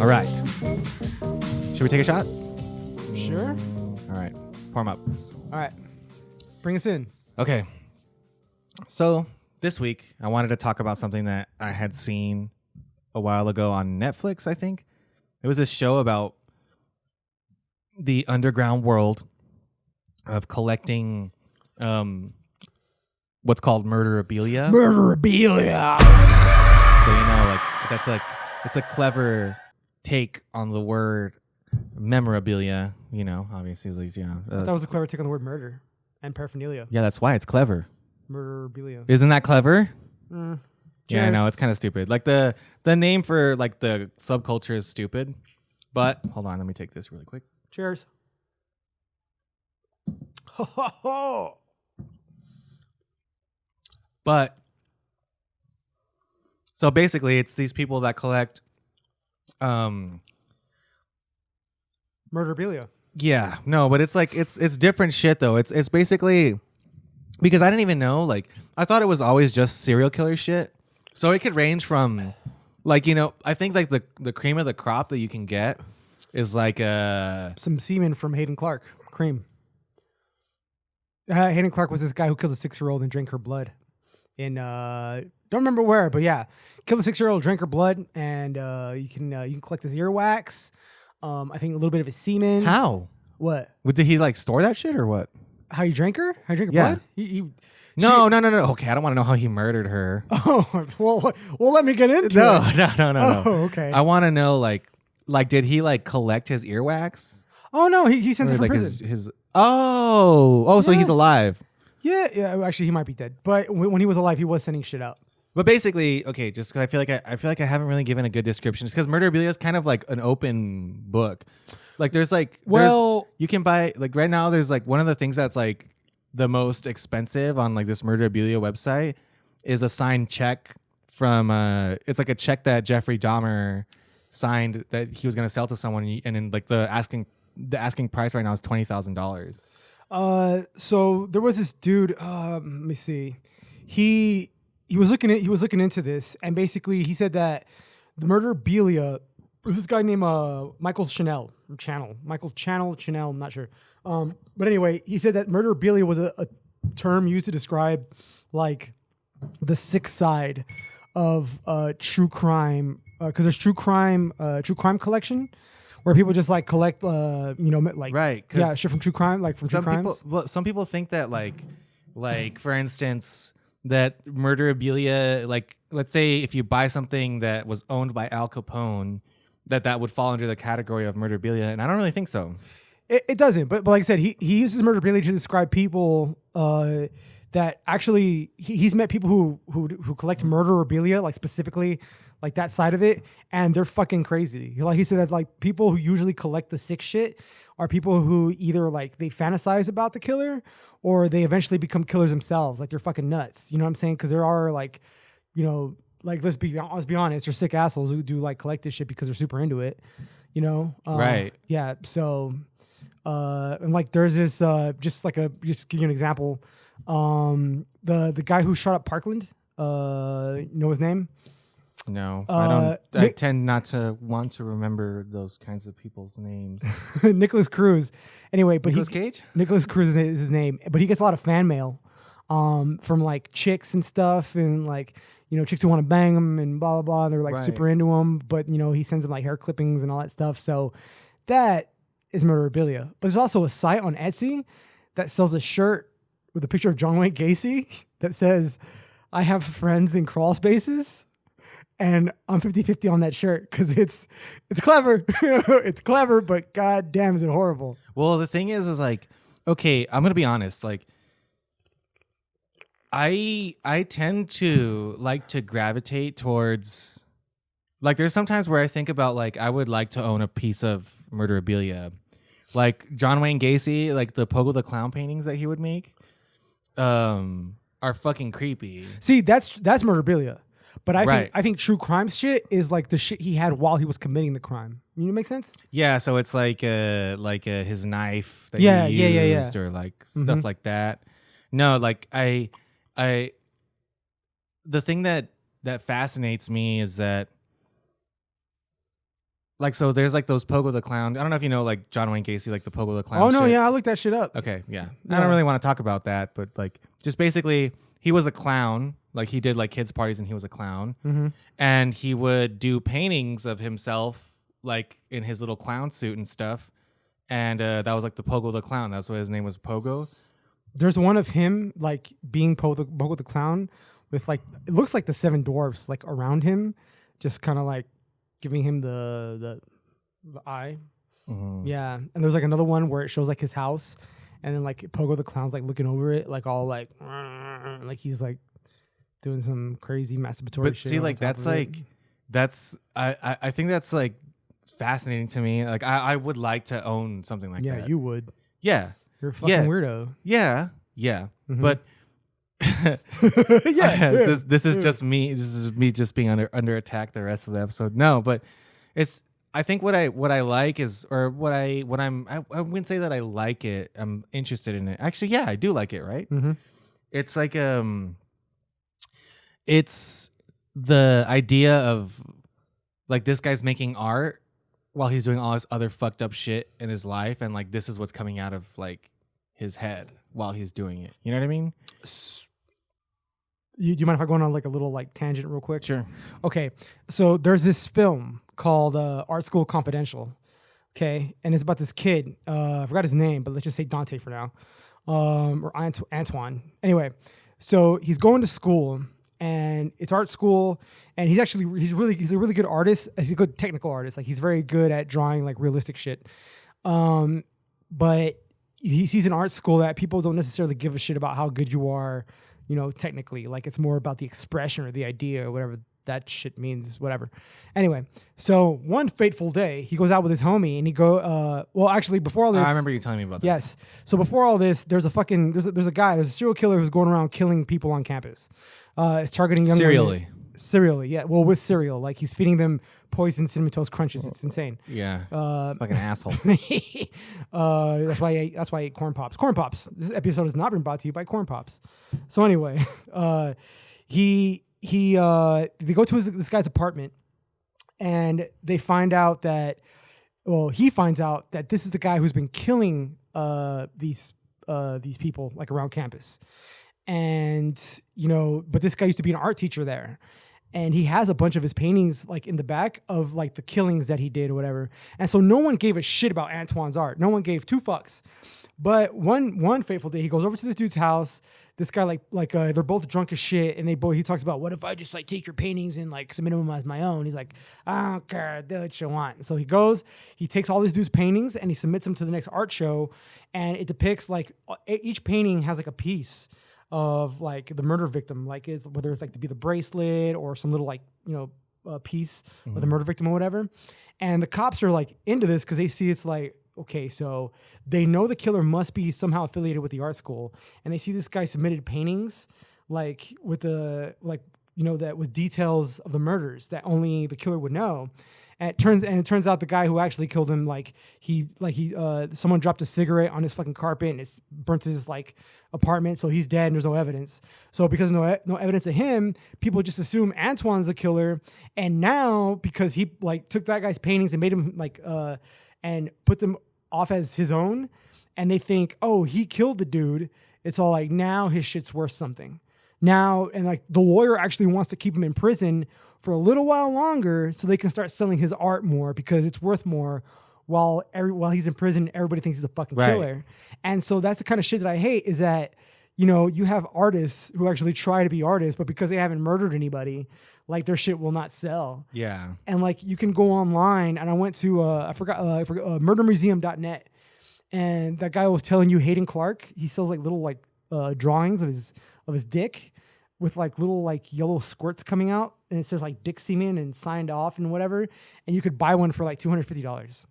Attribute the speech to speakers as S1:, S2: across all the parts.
S1: All right. Should we take a shot?
S2: Sure.
S1: All right. Pour 'em up.
S2: All right. Bring us in.
S1: Okay. So this week, I wanted to talk about something that I had seen a while ago on Netflix, I think. It was this show about the underground world of collecting what's called murderabilia.
S2: Murderabilia.
S1: So, it's a clever take on the word memorabilia, obviously, at least,
S2: That was a clever take on the word murder and paraphernalia.
S1: Yeah, that's why it's clever.
S2: Murderabilia.
S1: Isn't that clever?
S2: Mm.
S1: Yeah, I know, it's kind of stupid. Like the name for like the subculture is stupid. But hold on, let me take this really quick.
S2: Cheers. Ho, ho, ho.
S1: But so basically, it's these people that collect.
S2: Murderabilia.
S1: Yeah, no, but it's like it's different shit though. It's basically because I didn't even know. Like I thought it was always just serial killer shit. So it could range from, like I think like the cream of the crop that you can get is like
S2: some semen from Hayden Clark. Cream. Hayden Clark was this guy who killed a 6-year-old and drank her blood. In don't remember where, but yeah, killed a 6-year-old, drank her blood, and you can collect his earwax. I think a little bit of his semen.
S1: How?
S2: What?
S1: Did he like store that shit or what?
S2: How you drank her? How you drank her
S1: Yeah.
S2: blood?
S1: No. Okay, I don't want to know how he murdered her.
S2: Oh, well, let me get into it.
S1: No.
S2: Oh, okay.
S1: I want to know like did he like collect his earwax?
S2: Oh no, he sends it from
S1: like
S2: prison.
S1: So
S2: Yeah.
S1: he's alive.
S2: Yeah. Actually, he might be dead, but when he was alive, he was sending shit out.
S1: But basically, okay, just because I feel like I haven't really given a good description. It's because Murderabilia is kind of like an open book. Like there's you can buy like right now. There's like one of the things that's like the most expensive on like this Murderabilia website is a signed check from it's like a check that Jeffrey Dahmer signed that he was going to sell to someone, and then like the asking price right now is $20,000.
S2: So there was this dude. Let me see. He was looking into this, and basically he said that the Murderabilia was this guy named Michael Chanel. I'm not sure. But anyway, he said that Murderabilia was a term used to describe like the sick side of true crime, because there's true crime collection, where people just like collect,
S1: Right,
S2: shit from true crime, like from true crimes.
S1: Some people think that like for instance, that Murderabilia, like let's say if you buy something that was owned by Al Capone, that would fall under the category of Murderabilia, and I don't really think so.
S2: It doesn't, but like I said, he uses Murderabilia to describe people that actually he's met people who collect Murderabilia, like specifically like that side of it, and they're fucking crazy. Like he said that like people who usually collect the sick shit are people who either like they fantasize about the killer or they eventually become killers themselves. Like they're fucking nuts. You know what I'm saying? Because there are like, like let's be honest, they're sick assholes who do like collect this shit because they're super into it.
S1: Right?
S2: Yeah. So, and like there's this just to give you an example, the guy who shot up Parkland, you know his name?
S1: No, I don't. I tend not to want to remember those kinds of people's names.
S2: Nicholas Cruz. Anyway, but
S1: Nicolas Cage?
S2: Nicholas Cruz is his name, but he gets a lot of fan mail from like chicks and stuff, and like chicks who want to bang him and blah blah blah, and they're like super into him. But he sends them like hair clippings and all that stuff. So that is Murderabilia. But there's also a site on Etsy that sells a shirt with a picture of John Wayne Gacy that says, "I have friends in crawl spaces." And I'm 50-50 on that shirt because it's clever. It's clever, but god damn is it horrible.
S1: Well, the thing is like, okay, I'm gonna be honest. Like, I tend to like to gravitate towards, like, there's sometimes where I think about like I would like to own a piece of Murderabilia, like John Wayne Gacy, like the Pogo the Clown paintings that he would make, are fucking creepy.
S2: See, that's Murderabilia. But
S1: Right.
S2: I think true crime shit is like the shit he had while he was committing the crime. You know, make sense?
S1: Yeah, so it's like his knife that
S2: Yeah,
S1: he
S2: yeah.
S1: used, or like stuff like that. No, like I the thing that fascinates me is that like, so there's like those Pogo the Clown. I don't know if you know like John Wayne Gacy, like the Pogo the Clown.
S2: Oh no,
S1: shit.
S2: yeah, I looked that shit up.
S1: Okay, yeah. I don't really want to talk about that, but like, just basically, he was a clown. Like, he did like kids parties, and he was a clown, and he would do paintings of himself, like in his little clown suit and stuff. And that was like the Pogo the Clown. That's why his name was Pogo.
S2: There's one of him like being Pogo the Clown with like, it looks like the seven dwarfs like around him, just kind of like giving him the eye. Yeah. And there's like another one where it shows like his house, and then like Pogo the Clown's like looking over it, like all like he's like doing some crazy masturbatory
S1: But
S2: shit.
S1: see, like that's like I think that's like fascinating to me. Like I would like to own something like that.
S2: Yeah, you would.
S1: Yeah.
S2: You're a fucking weirdo.
S1: Yeah. Yeah. But
S2: yeah.
S1: This is just me. This is me just being under attack the rest of the episode. No, but it's. I think what I like is, or I wouldn't say that I like it. I'm interested in it. Actually, yeah, I do like it. Right. It's like it's the idea of like this guy's making art while he's doing all this other fucked up shit in his life, and like this is what's coming out of like his head while he's doing it. You know what I mean?
S2: Do you mind if I go on like a little like tangent real quick?
S1: Sure.
S2: Okay, so there's this film called Art School Confidential. Okay, and it's about this kid. I forgot his name, but let's just say Dante for now, or Antoine. Anyway, so he's going to school, and it's art school, and he's a really good artist. He's a good technical artist. Like, he's very good at drawing like realistic shit. But he sees an art school that people don't necessarily give a shit about how good you are, you know, technically. Like, it's more about the expression or the idea or whatever that shit means, whatever. Anyway, so one fateful day, he goes out with his homie, and he well, actually, before all this,
S1: I remember you telling me about this.
S2: Yes. So before all this, there's a serial killer who's going around killing people on campus. It's targeting young women. Serially, yeah. Well, with cereal, like he's feeding them poisoned Cinnamon Toast Crunches. It's insane.
S1: Yeah. Fucking asshole.
S2: That's why I ate Corn Pops. Corn Pops. This episode has not been brought to you by Corn Pops. So anyway, they go to this guy's apartment, and they find out that, well, he finds out that this is the guy who's been killing these people like around campus. And, you know, but this guy used to be an art teacher there, and he has a bunch of his paintings like in the back of like the killings that he did or whatever. And so no one gave a shit about Antoine's art. No one gave two fucks. But one fateful day, he goes over to this dude's house. This guy they're both drunk as shit, and he talks about, what if I just like take your paintings and like submit them as my own? He's like, I don't care, do what you want. So he goes, he takes all this dude's paintings, and he submits them to the next art show, and it depicts like each painting has like a piece of like the murder victim, like it's whether it's like to be the bracelet or some little like, you know, piece of the murder victim or whatever. And the cops are like into this because they see it's like, okay, so they know the killer must be somehow affiliated with the art school, and they see this guy submitted paintings like with the like, you know, that with details of the murders that only the killer would know. And it turns out the guy who actually killed him, someone dropped a cigarette on his fucking carpet, and it burnt his like apartment, so he's dead and there's no evidence. So because no evidence of him, people just assume Antoine's the killer. And now because he like took that guy's paintings and made him like and put them off as his own, and they think, oh, he killed the dude. It's all like, now his shit's worth something. Now, and like the lawyer actually wants to keep him in prison for a little while longer so they can start selling his art more because it's worth more. While he's in prison, everybody thinks he's a fucking killer. And so that's the kind of shit that I hate, is that, you know, you have artists who actually try to be artists, but because they haven't murdered anybody, like their shit will not sell. Yeah. And like you can go online, and I went to murdermuseum.net, and that guy was telling you, Hayden Clark, he sells like little like drawings of his dick with like little like yellow squirts coming out, and it says like dick semen and signed off and whatever, and you could buy one for like $250.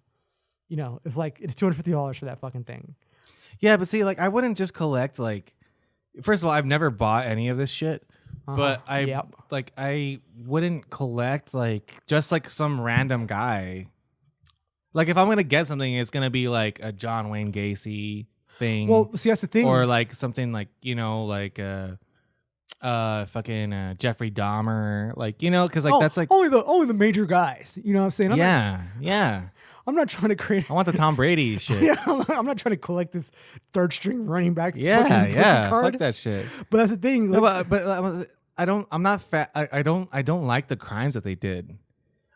S2: You know, it's $250 for that fucking thing.
S1: Yeah, but see, like I wouldn't just collect like. First of all, I've never bought any of this shit, but I wouldn't collect like just like some random guy. Like if I'm gonna get something, it's gonna be like a John Wayne Gacy thing.
S2: Well, see, that's the thing.
S1: Or like something like, you know, like fucking Jeffrey Dahmer, like, you know, because like that's like
S2: only the major guys. You know what I'm saying? I'm not trying to create.
S1: I want the Tom Brady shit.
S2: Yeah, I'm not trying to collect this third string running back.
S1: Yeah,
S2: card.
S1: fuck that shit.
S2: But that's the thing.
S1: Like, but I don't. I'm not fat. I don't like the crimes that they did.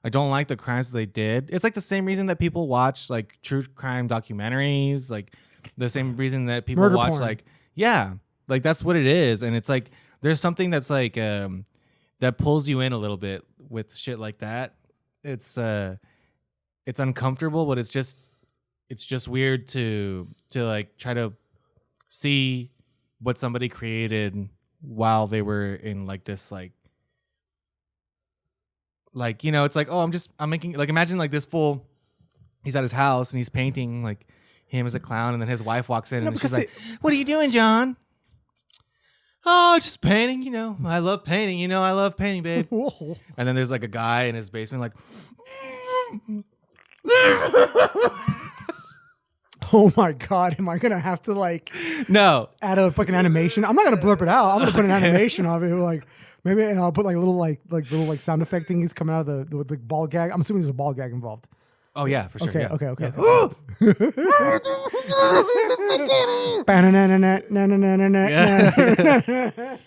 S1: I don't like the crimes that they did. It's like the same reason that people watch like true crime documentaries. Like the same reason that people
S2: Murder
S1: watch
S2: porn.
S1: like like that's what it is. And it's like there's something that's like that pulls you in a little bit with shit like that. It's uncomfortable, but it's just weird to like try to see what somebody created while they were in like this like you know, it's like, oh, I'm making, like, imagine like this fool, he's at his house and he's painting like him as a clown, and then his wife walks in and she's like, what are you doing, John? Oh, just painting, you know. I love painting, you know. I love painting, babe. And then there's like a guy in his basement like
S2: oh my God, am I gonna have to like add a fucking animation? I'm not gonna blurp it out. I'm gonna put an animation of it, like maybe, and I'll put like little sound effect thingies coming out of the ball gag. I'm assuming there's a ball gag involved.
S1: Oh yeah, for sure.
S2: Okay,
S1: yeah.
S2: okay.
S1: Yeah.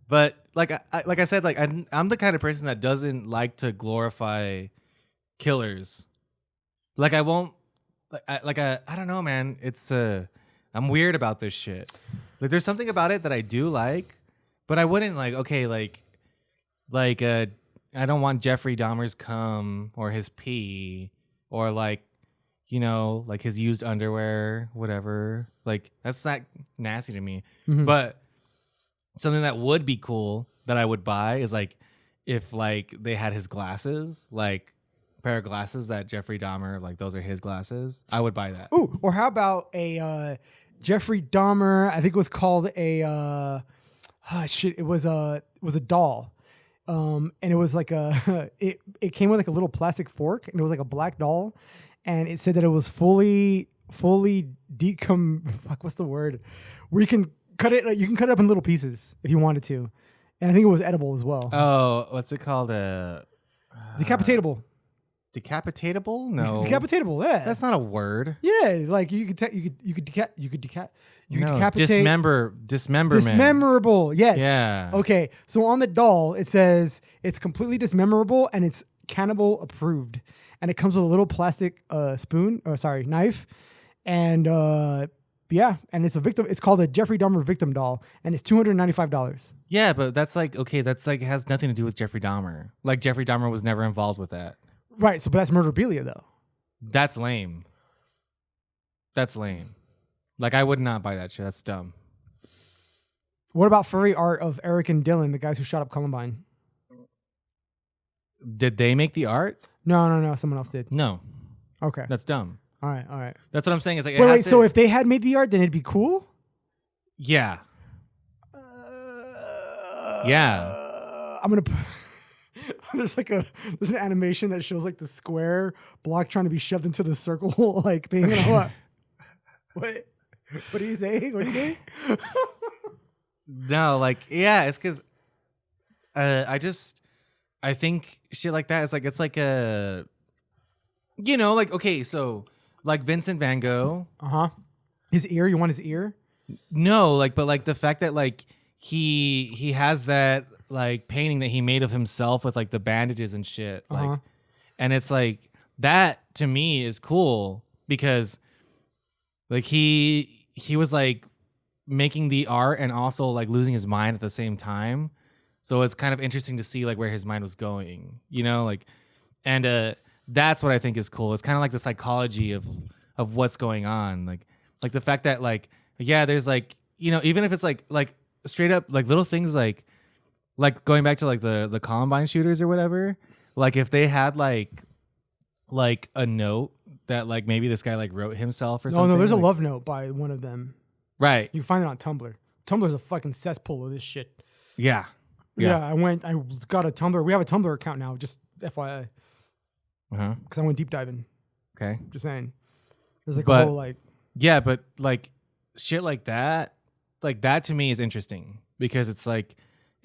S1: But like I said, like I'm the kind of person that doesn't like to glorify killers. Like I won't, I don't know, man. It's I'm weird about this shit. Like there's something about it that I do like, but I wouldn't like, okay, like I don't want Jeffrey Dahmer's cum or his pee or like, you know, like his used underwear, whatever. Like that's not nasty to me.
S2: Mm-hmm.
S1: But something that would be cool that I would buy is like if like they had his glasses, like a pair of glasses that Jeffrey Dahmer, like those are his glasses. I would buy that.
S2: Ooh, or how about a Jeffrey Dahmer? I think it was called a it was a doll. And it was like it came with like a little plastic fork, and it was like a black doll, and it said that it was fully fuck, what's the word? Where you can cut it, you can cut it up in little pieces if you wanted to, and I think it was edible as well.
S1: Oh, what's it called?
S2: Decapitatable.
S1: Decapitatable? No.
S2: Decapitatable. Yeah.
S1: That's not a word.
S2: Yeah, like you could decapitate.
S1: Dismemberment.
S2: Dismemberable. Yes.
S1: Yeah.
S2: Okay. So on the doll, it says it's completely dismemberable and it's cannibal approved, and it comes with a little plastic knife, and and it's a victim. It's called a Jeffrey Dahmer victim doll, and it's $295.
S1: Yeah, but that's like, okay, that's like has nothing to do with Jeffrey Dahmer. Like Jeffrey Dahmer was never involved with that.
S2: Right. So, but that's Murderabilia though.
S1: That's lame. Like I would not buy that shit. That's dumb.
S2: What about furry art of Eric and Dylan, the guys who shot up Columbine?
S1: Did they make the art?
S2: No. Someone else did.
S1: No.
S2: Okay.
S1: That's dumb.
S2: All right.
S1: That's what I'm saying. It's like,
S2: wait. So if they had made the art, then it'd be cool?
S1: Yeah. Yeah.
S2: I'm going to there's an animation that shows like the square block trying to be shoved into the circle like thing. And what are you saying? What are you saying?
S1: No, like, yeah, it's because I think shit like that is like, it's like a, you know, like, okay, so like Vincent Van Gogh.
S2: His ear? You want his ear?
S1: No, like, but like the fact that like he has that like painting that he made of himself with like the bandages and shit, like, and it's like that to me is cool because like he was like making the art and also like losing his mind at the same time, so it's kind of interesting to see like where his mind was going, you know, like, and that's what I think is cool. It's kind of like the psychology of what's going on, like the fact that like, yeah, there's like, you know, even if it's like straight up like little things like going back to like the Columbine shooters or whatever, like if they had like a note that like maybe this guy like wrote himself or something.
S2: No, there's
S1: like,
S2: a love note by one of them.
S1: Right.
S2: You can find it on Tumblr. Tumblr's a fucking cesspool of this shit.
S1: Yeah.
S2: I got a Tumblr. We have a Tumblr account now, just FYI. Because I went deep diving.
S1: Okay.
S2: Just saying. There's like a whole like.
S1: Yeah, but like shit like that to me is interesting because it's like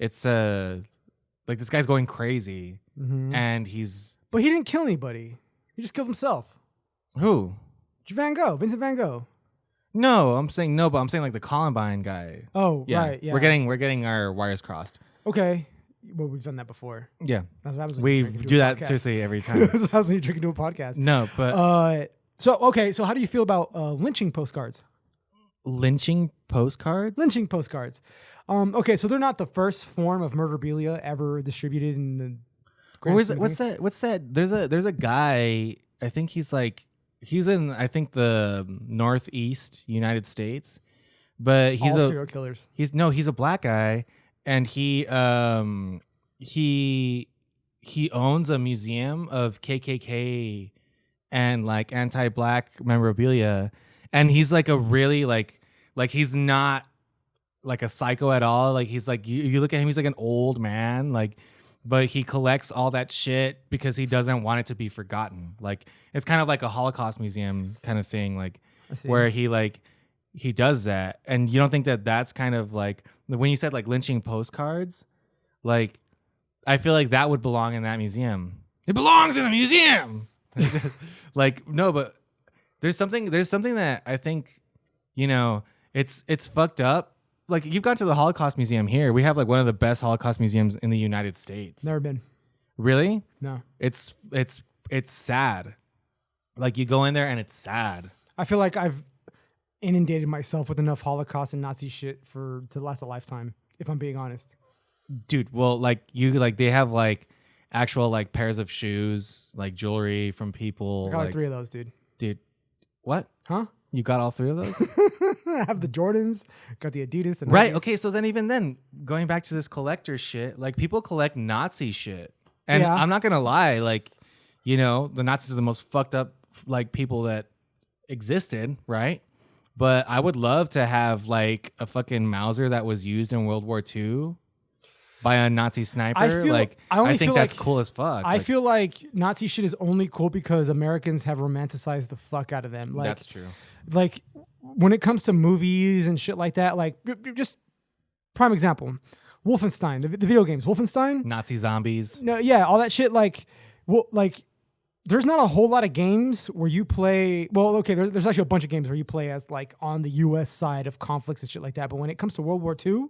S1: it's like this guy's going crazy, and
S2: But he didn't kill anybody. He just killed himself.
S1: Who?
S2: Vincent Van Gogh.
S1: No, I'm saying no, but I'm saying like the Columbine guy.
S2: Oh,
S1: yeah.
S2: right. Yeah.
S1: We're getting our wires crossed.
S2: Okay. Well, we've done that before.
S1: Yeah.
S2: That's what happens when
S1: We
S2: you drink
S1: do that
S2: podcast.
S1: seriously every time.
S2: That's what happens when you drink into a podcast.
S1: No, but
S2: So how do you feel about lynching postcards?
S1: Lynching postcards?
S2: Lynching postcards. Okay, so they're not the first form of murderabilia ever distributed in the.
S1: What's that? There's a guy. I think he's in the Northeast United States, but he's
S2: all
S1: a
S2: serial killers.
S1: He's a black guy, and he owns a museum of KKK and like anti-black memorabilia, and he's like a really like he's not like a psycho at all. Like he's like you look at him, he's like an old man, like, but he collects all that shit because he doesn't want it to be forgotten. Like it's kind of like a Holocaust museum kind of thing, like where he does that. And you don't think that that's kind of like when you said like lynching postcards, like I feel like that would belong in that museum. It belongs in a museum. Like no, but there's something that I think, you know, it's fucked up. Like you've gone to the Holocaust Museum here. We have like one of the best Holocaust museums in the United States.
S2: Never been.
S1: Really?
S2: No.
S1: It's sad. Like you go in there and it's sad.
S2: I feel like I've inundated myself with enough Holocaust and Nazi shit to last a lifetime, if I'm being honest.
S1: Dude, well, like they have like actual like pairs of shoes, like jewelry from people.
S2: I got like 3 of those, dude.
S1: Dude, what?
S2: Huh?
S1: You got all 3 of those?
S2: I have the Jordans, got the Adidas. And
S1: right.
S2: Nikes.
S1: Okay. So then, going back to this collector shit, like people collect Nazi shit, and I'm not gonna lie, like, you know, the Nazis are the most fucked up like people that existed, right? But I would love to have like a fucking Mauser that was used in World War II by a Nazi sniper. I think that's cool as fuck.
S2: I feel like Nazi shit is only cool because Americans have romanticized the fuck out of them. Like,
S1: that's true.
S2: Like when it comes to movies and shit like that, like just prime example, Wolfenstein, the video games, Wolfenstein,
S1: Nazi zombies.
S2: No, yeah, all that shit. Like there's not a whole lot of games where you play. Well, okay, there's actually a bunch of games where you play as like on the U.S. side of conflicts and shit like that. But when it comes to World War II,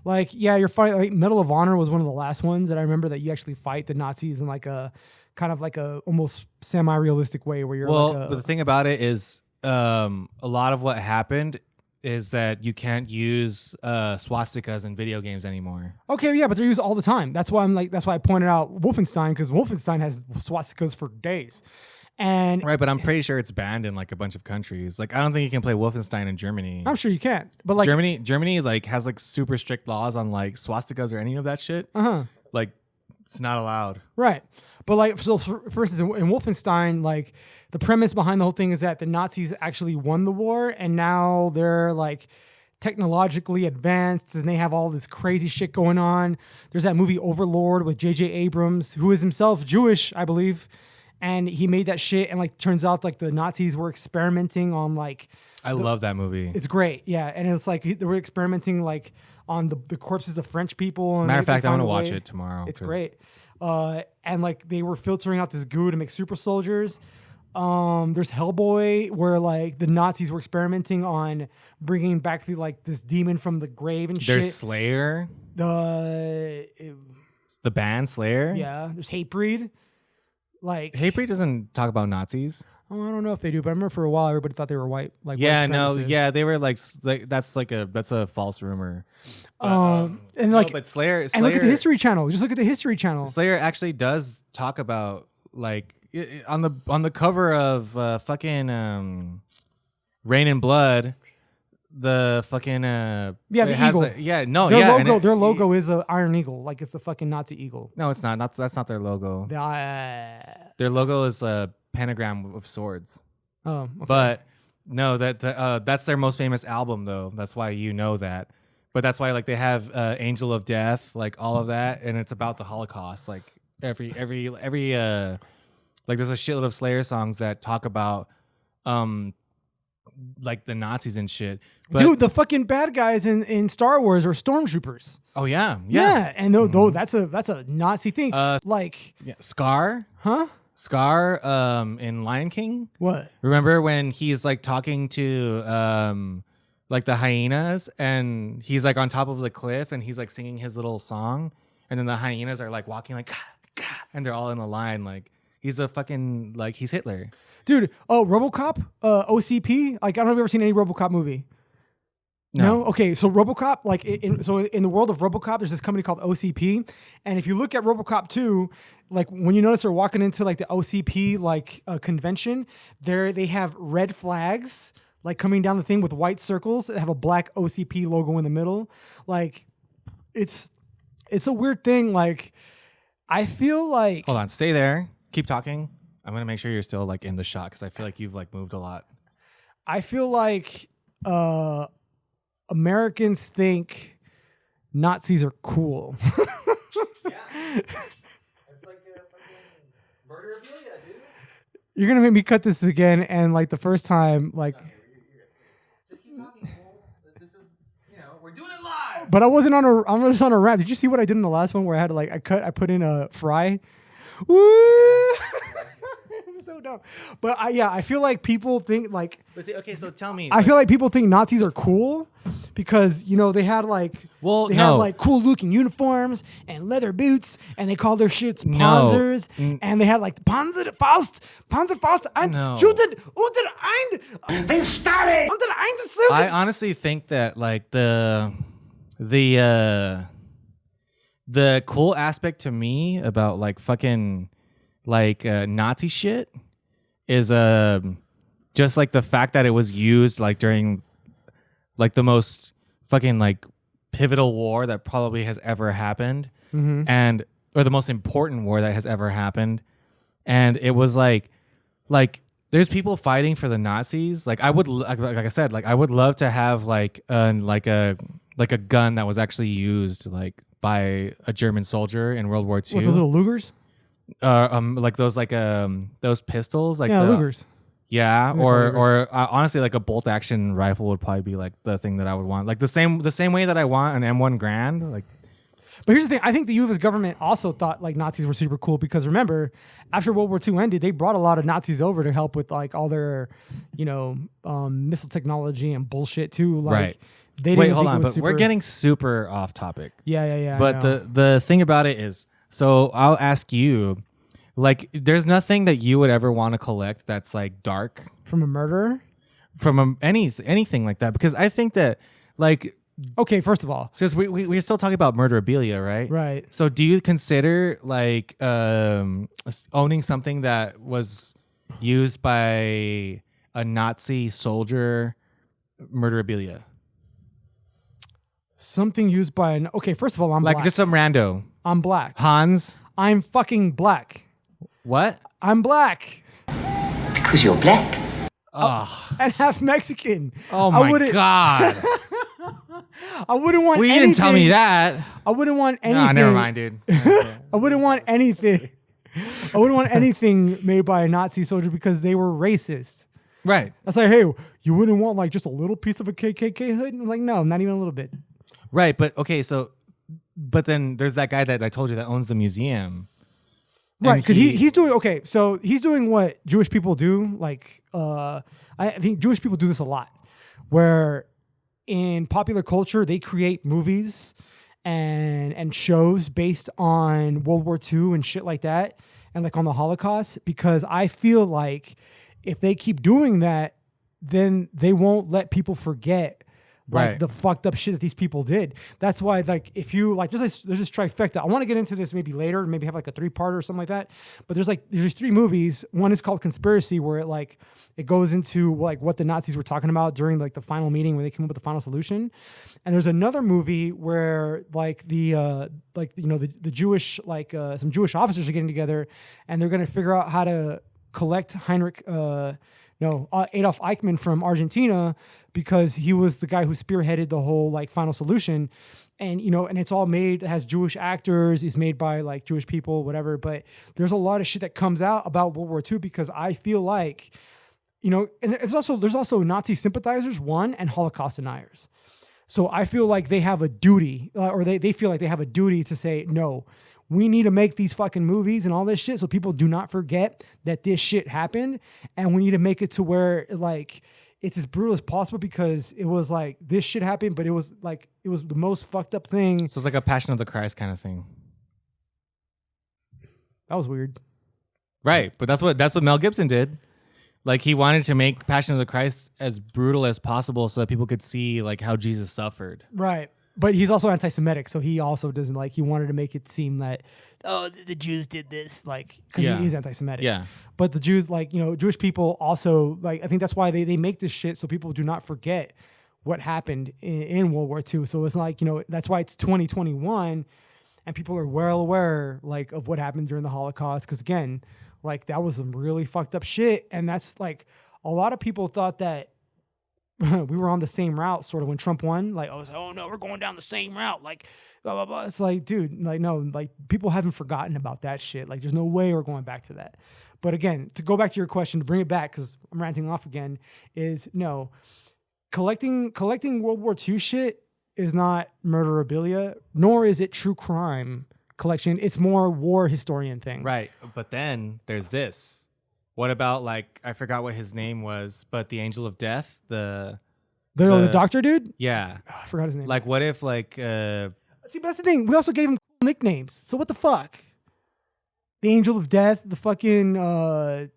S2: like you're fighting. Like Medal of Honor was one of the last ones that I remember that you actually fight the Nazis in like a kind of like a almost semi-realistic way where you're.
S1: Well, but the thing about it is, a lot of what happened is that you can't use swastikas in video games anymore.
S2: Okay, yeah, but they're used all the time. That's why I pointed out Wolfenstein, because Wolfenstein has swastikas for days. And
S1: right, but I'm pretty sure it's banned in like a bunch of countries. Like I don't think you can play Wolfenstein in Germany.
S2: I'm sure you can. But like
S1: Germany like has like super strict laws on like swastikas or any of that shit. Like it's not allowed.
S2: Right. But like, so for instance, in Wolfenstein, like the premise behind the whole thing is that the Nazis actually won the war, and now they're like technologically advanced, and they have all this crazy shit going on. There's that movie Overlord with J.J. Abrams, who is himself Jewish, I believe, and he made that shit. And like, turns out like the Nazis were experimenting on like.
S1: I love that movie.
S2: It's great, yeah, and it's like they were experimenting like on the corpses of French people. And
S1: matter of fact, I'm gonna watch it tomorrow.
S2: It's great. And like they were filtering out this goo to make super soldiers. There's Hellboy, where like the Nazis were experimenting on bringing back this demon from the grave and shit.
S1: There's Slayer.
S2: The
S1: band Slayer.
S2: Yeah. There's Hatebreed. Like
S1: Hatebreed doesn't talk about Nazis.
S2: Oh, I don't know if they do, but I remember for a while everybody thought they were white. Like
S1: yeah, no, yeah, they were like that's a false rumor.
S2: And like,
S1: but Slayer,
S2: and look at the History Channel. Just look at the History Channel.
S1: Slayer actually does talk about like on the cover of fucking Rain and Blood. The fucking
S2: the eagle. Their logo is an iron eagle, like it's a fucking Nazi eagle.
S1: No, it's not. That's not their logo. Their logo is a pentagram of swords.
S2: Oh, okay.
S1: But no, that's their most famous album though. That's why you know that. But that's why like they have Angel of Death, like all of that, and it's about the Holocaust. Like every like there's a shitload of Slayer songs that talk about like the Nazis and shit. But,
S2: dude, the fucking bad guys in Star Wars are stormtroopers.
S1: Oh yeah.
S2: And though that's a Nazi thing. Like
S1: Scar,
S2: huh?
S1: Scar, in Lion King.
S2: What?
S1: Remember when he's like talking to like the hyenas, and he's like on top of the cliff, and he's like singing his little song, and then the hyenas are like walking like, and they're all in a line like. He's a fucking, like, he's Hitler.
S2: Dude, RoboCop, OCP. Like, I don't know if you've ever seen any RoboCop movie. No? Okay, so RoboCop, like, in the world of RoboCop, there's this company called OCP. And if you look at RoboCop 2, like, when you notice they're walking into, like, the OCP, like, convention, they have red flags, like, coming down the thing with white circles that have a black OCP logo in the middle. Like, it's a weird thing. Like, I feel like...
S1: Hold on, stay there. Keep talking. I'm gonna make sure you're still like in the shot because I feel like you've like moved a lot.
S2: I feel like Americans think Nazis are cool.
S1: Yeah, it's like a fucking Murderabilia, dude.
S2: You're gonna make me cut this again, and like the first time, like.
S1: Just keep talking, Cole. This is, we're doing it live.
S2: But I'm just on a rant. Did you see what I did in the last one where I had to like I put in a fry. Woo! So dumb. But I feel like people think like.
S1: But see, okay, so tell me.
S2: I feel like people think Nazis are cool because they had like had like cool looking uniforms and leather boots, and they called their shits Panzers, and they had like Panzerfaust, and shooted unter
S1: I honestly think that like the cool aspect to me about like fucking like Nazi shit is just like the fact that it was used like during like the most fucking like pivotal war that probably has ever happened, and or the most important war that has ever happened, and it was like there's people fighting for the Nazis. Like I would like I said, like I would love to have like a gun that was actually used like by a German soldier in World War II.
S2: What, those little Lugers?
S1: Like those pistols, like
S2: Lugers.
S1: Yeah, or honestly, like a bolt action rifle would probably be like the thing that I would want, like the same way that I want an M1 Grand. Like,
S2: but here's the thing: I think the U.S. government also thought like Nazis were super cool because remember, after World War II ended, they brought a lot of Nazis over to help with like all their, missile technology and bullshit too. Like,
S1: right.
S2: They didn't
S1: hold
S2: think
S1: on,
S2: it was
S1: but we're getting super off topic.
S2: Yeah.
S1: But the thing about it is, so I'll ask you. Like, there's nothing that you would ever want to collect that's like dark
S2: from a murderer,
S1: from anything like that, because I think that like
S2: okay, first of all,
S1: because we're still talking about Murderabilia, right?
S2: Right.
S1: So do you consider like owning something that was used by a Nazi soldier, Murderabilia?
S2: Something used by an okay. First of all, I'm
S1: like
S2: black.
S1: Just some rando.
S2: I'm black.
S1: Hans.
S2: I'm fucking black.
S1: What?
S2: I'm black.
S3: Because you're black.
S2: And half Mexican.
S1: Oh my God.
S2: I wouldn't want anything.
S1: You didn't tell me that.
S2: I wouldn't want anything.
S1: Nah, never mind, dude.
S2: I wouldn't want anything. I wouldn't want anything made by a Nazi soldier because they were racist.
S1: Right.
S2: That's like, hey, you wouldn't want like just a little piece of a KKK hood? And I'm like, no, not even a little bit.
S1: Right, but okay, but then there's that guy that I told you that owns the museum.
S2: Right, because he's doing okay. So he's doing what Jewish people do. Like, I think Jewish people do this a lot, where in popular culture they create movies and shows based on World War II and shit like that, and like on the Holocaust. Because I feel like if they keep doing that, then they won't let people forget. Like the fucked up shit that these people did. That's why, like, if you like, there's this trifecta. I want to get into this maybe later, maybe have like a 3-parter or something like that. But there's 3 movies. One is called Conspiracy, where it goes into like what the Nazis were talking about during like the final meeting when they came up with the final solution. And there's another movie where like the Jewish some Jewish officers are getting together and they're going to figure out how to collect Adolf Eichmann from Argentina, because he was the guy who spearheaded the whole like final solution. And, and it's all made, it has Jewish actors, it's made by like Jewish people, whatever. But there's a lot of shit that comes out about World War II because I feel like, and there's also Nazi sympathizers, one, and Holocaust deniers. So I feel like they have a duty, or they feel like they have a duty to say, no, we need to make these fucking movies and all this shit so people do not forget that this shit happened. And we need to make it to where like it's as brutal as possible, because it was like this shit happened, but it was the most fucked up thing.
S1: So it's like a Passion of the Christ kind of thing.
S2: That was weird.
S1: Right. But that's what Mel Gibson did. Like, he wanted to make Passion of the Christ as brutal as possible so that people could see like how Jesus suffered.
S2: Right. But he's also anti-Semitic, so he also doesn't he wanted to make it seem that, oh, the Jews did this, because he's anti-Semitic.
S1: Yeah.
S2: But the Jews, Jewish people also, I think that's why they make this shit so people do not forget what happened in World War II. So it's that's why it's 2021 and people are well aware, of what happened during the Holocaust. Because again, that was some really fucked up shit. And that's a lot of people thought that we were on the same route sort of when Trump won. I was oh no, we're going down the same route. Blah, blah, blah. It's dude, no, people haven't forgotten about that shit. There's no way we're going back to that. But again, to go back to your question, to bring it back, because I'm ranting off again, is no, collecting World War II shit is not murderabilia, nor is it true crime collection. It's more war historian thing.
S1: Right. But then there's this. What about I forgot what his name was, but the Angel of Death, the
S2: doctor dude?
S1: Yeah.
S2: Oh, I forgot his name.
S1: What if
S2: see, but that's the thing. We also gave him cool nicknames. So what the fuck? The Angel of Death, the fucking right,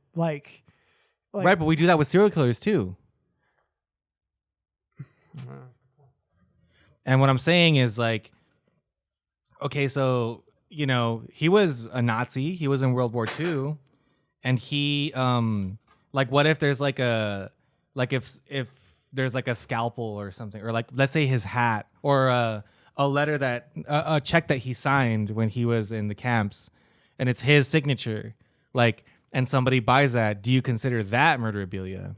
S1: but we do that with serial killers too. And what I'm saying is okay, so he was a Nazi. He was in World War II. And he, what if there's if there's a scalpel or something, or let's say his hat, or a letter a check that he signed when he was in the camps, and it's his signature, and somebody buys that, do you consider that murderabilia?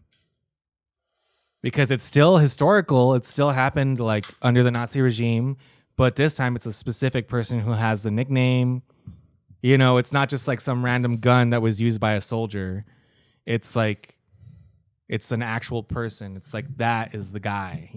S1: Because it's still historical. It still happened under the Nazi regime, but this time it's a specific person who has the nickname. It's not just some random gun that was used by a soldier. It's it's an actual person. It's that is the guy,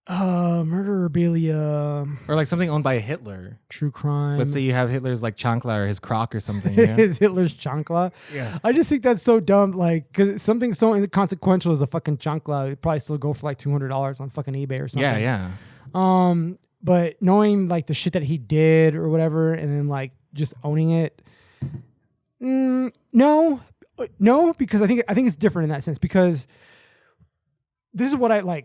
S2: Murderabilia.
S1: Or something owned by Hitler.
S2: True crime.
S1: Let's say you have Hitler's chancla or his croc or something.
S2: His Hitler's chancla.
S1: Yeah.
S2: I just think that's so dumb. Because something so inconsequential as a fucking chancla would probably still go for $200 on fucking eBay or something.
S1: Yeah, yeah.
S2: But knowing the shit that he did or whatever, and then just owning it, no, because I think it's different in that sense. Because this is what I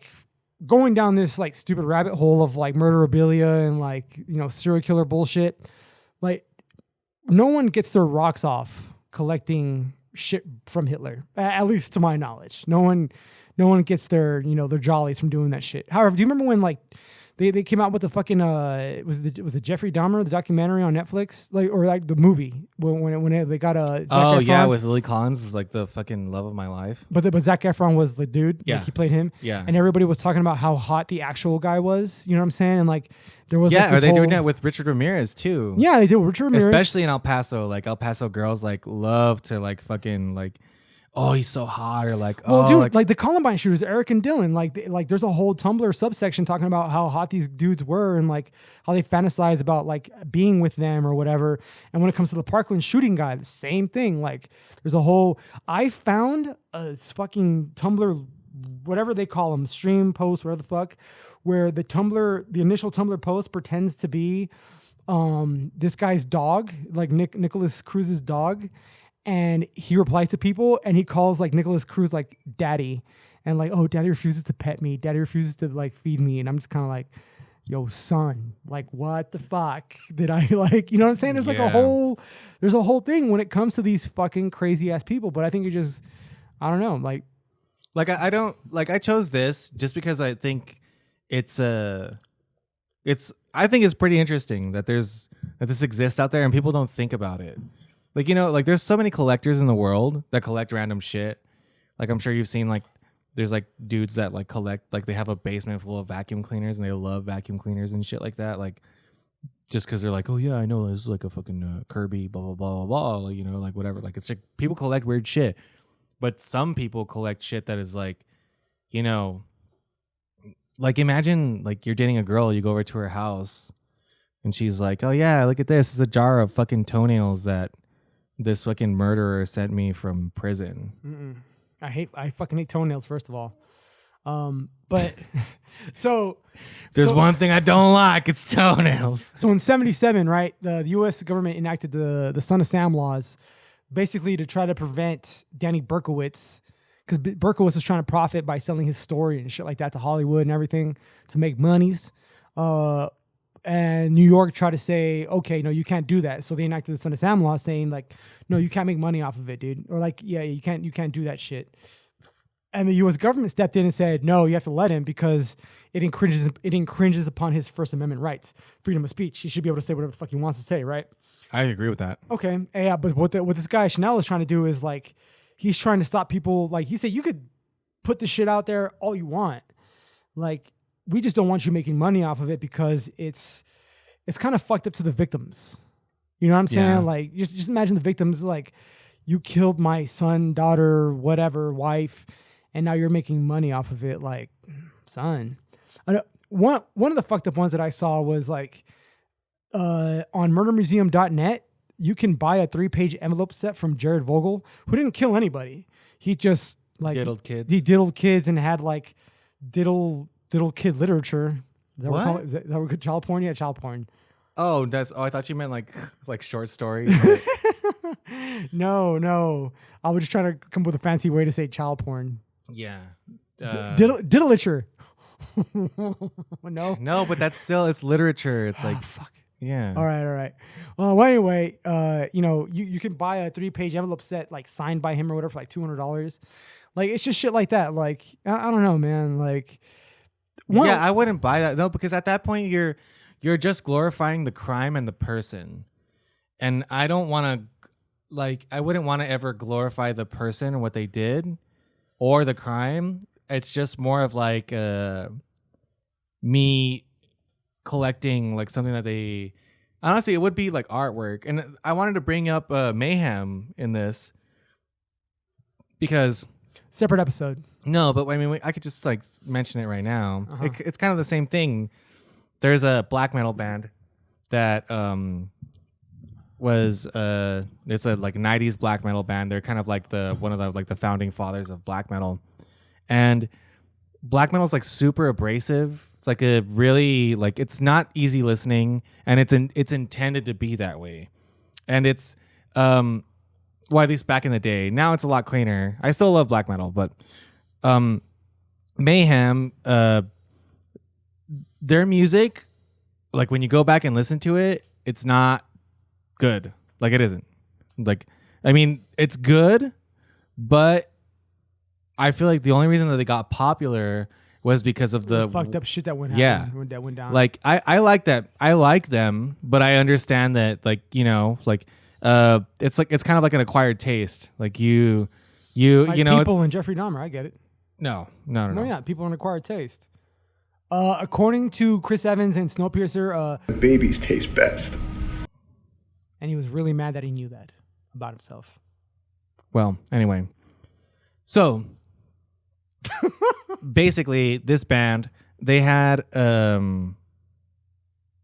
S2: going down this stupid rabbit hole of murderabilia and serial killer bullshit. No one gets their rocks off collecting shit from Hitler, at least to my knowledge. No one gets their their jollies from doing that shit. However, do you remember when they came out with the fucking was it Jeffrey Dahmer, the documentary on Netflix, or the movie when they got Zac Efron?
S1: Yeah, with Lily Collins, the fucking love of my life.
S2: But Zac Efron was the dude.
S1: Yeah,
S2: he played him.
S1: Yeah,
S2: and everybody was talking about how hot the actual guy was. You know what I'm saying? And there was
S1: are they doing that with Richard Ramirez too?
S2: Yeah, they do. Richard Ramirez,
S1: especially in El Paso. El Paso girls love to fucking oh, he's so hot, or
S2: the Columbine shooters, Eric and Dylan, there's a whole Tumblr subsection talking about how hot these dudes were and how they fantasize about being with them or whatever. And when it comes to the Parkland shooting guy, the same thing. There's a whole. I found a fucking Tumblr, whatever they call them, stream post, whatever the fuck, where the initial Tumblr post pretends to be this guy's dog, Nicholas Cruz's dog. And he replies to people and he calls Nicholas Cruz daddy, and oh, daddy refuses to pet me, daddy refuses to feed me, and I'm just kind of yo, son, what the fuck did I you know what I'm saying? There's a whole thing when it comes to these fucking crazy ass people, but I think I don't know,
S1: I don't I chose this just because I think I think it's pretty interesting that this exists out there and people don't think about it. There's so many collectors in the world that collect random shit. I'm sure you've seen there's dudes that collect they have a basement full of vacuum cleaners and they love vacuum cleaners and shit like that. Just because they're oh yeah, I know this is a fucking Kirby, blah blah blah blah blah. Whatever. It's people collect weird shit. But some people collect shit that is like, you know, like imagine like you're dating a girl, you go over to her house and she's like, oh yeah, look at this. It's a jar of fucking toenails that this fucking murderer sent me from prison.
S2: I fucking hate toenails, first of all. But so
S1: there's one thing I don't like, it's toenails.
S2: So in 1977, right, the U.S. government enacted the Son of Sam laws, basically to try to prevent Danny Berkowitz, because Berkowitz was trying to profit by selling his story and shit like that to Hollywood and everything to make monies. And New York tried to say, okay, no, you can't do that. So they enacted the Son of Sam law saying like, no, you can't make money off of it, dude. Or like, yeah, you can't do that shit. And the U.S. government stepped in and said, no, you have to let him because it infringes upon his First Amendment rights, freedom of speech. He should be able to say whatever the fuck he wants to say, right?
S1: I agree with that.
S2: Okay, yeah, but what this guy Chanel is trying to do is like, he's trying to stop people. Like he said, you could put the shit out there all you want. Like, we just don't want you making money off of it because it's kind of fucked up to the victims. You know what I'm saying?
S1: Yeah.
S2: Like, just imagine the victims, like, you killed my son, daughter, whatever, wife, and now you're making money off of it. Like, son. One of the fucked up ones that I saw was like on murdermuseum.net, you can buy a 3-page envelope set from Jared Vogel, who didn't kill anybody. He just like
S1: diddled kids.
S2: He diddled kids and had like diddle kid literature. Is that
S1: what?
S2: Is that what child porn? Yeah, child porn.
S1: Oh, I thought you meant like short stories.
S2: No. I was just trying to come up with a fancy way to say child porn.
S1: Yeah.
S2: Diddleiterature.
S1: No, but that's still, it's literature. It's like,
S2: fuck.
S1: Yeah.
S2: All right. Well, anyway, you can buy a 3-page envelope set like signed by him or whatever for like $200. Like, it's just shit like that. Like, I don't know, man. Like,
S1: I wouldn't buy that. No, because at that point you're just glorifying the crime and the person. And I don't want to, like, I wouldn't want to ever glorify the person and what they did or the crime. It's just more of like me collecting like something that they, honestly, it would be like artwork. And I wanted to bring up Mayhem in this because
S2: separate episode.
S1: No, but I mean, I could just like mention it right now. It's kind of the same thing. There's a black metal band that was it's a like 90s black metal band. They're kind of like one of the founding fathers of black metal. And black metal is like super abrasive. It's like a really like, it's not easy listening, and it's intended to be that way. And it's well, at least back in the day. Now it's a lot cleaner. I still love black metal, but Mayhem, their music, like when you go back and listen to it, it's not good. Like, it isn't. Like, I mean, it's good, but I feel like the only reason that they got popular was because of the
S2: fucked up shit that went down.
S1: Like, I like that. I like them, but I understand that, like, like it's kind of like an acquired taste. Like you
S2: like
S1: know,
S2: people and Jeffrey Dahmer. I get it.
S1: No.
S2: Yeah, people are an acquired taste. According to Chris Evans and Snowpiercer,
S4: the babies taste best.
S2: And he was really mad that he knew that about himself.
S1: Well, anyway, so basically, this band, they had some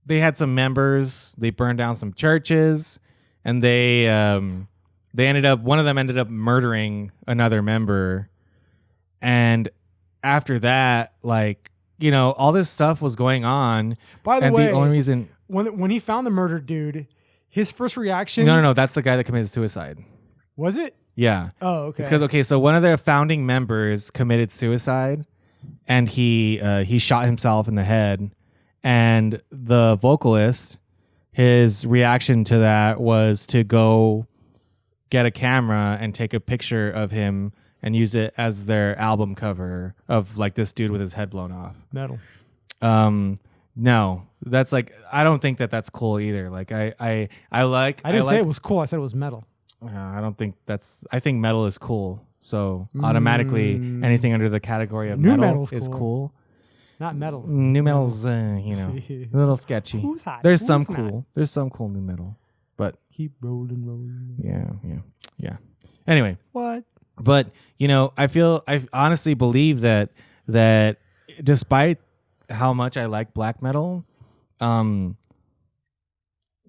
S1: members. They burned down some churches, and they ended up, one of them ended up murdering another member. And after that, like, all this stuff was going on.
S2: By the way,
S1: the only reason
S2: when he found the murdered dude, his first reaction.
S1: No, that's the guy that committed suicide.
S2: Was it?
S1: Yeah.
S2: Oh, okay.
S1: It's because so one of their founding members committed suicide, and he shot himself in the head, and the vocalist, his reaction to that was to go get a camera and take a picture of him and use it as their album cover of like this dude with his head blown off.
S2: Metal.
S1: No, that's like, I don't think that that's cool either. Like I
S2: didn't say it was cool. I said it was metal.
S1: I don't think I think metal is cool. So automatically anything under the category of
S2: New
S1: metal is cool.
S2: Not metal.
S1: New metal's, a little sketchy.
S2: Who's hot?
S1: There's
S2: Who's
S1: some
S2: not?
S1: cool. There's some cool new metal, but
S2: keep rolling.
S1: yeah. Anyway,
S2: What?
S1: But I honestly believe that despite how much I like black metal,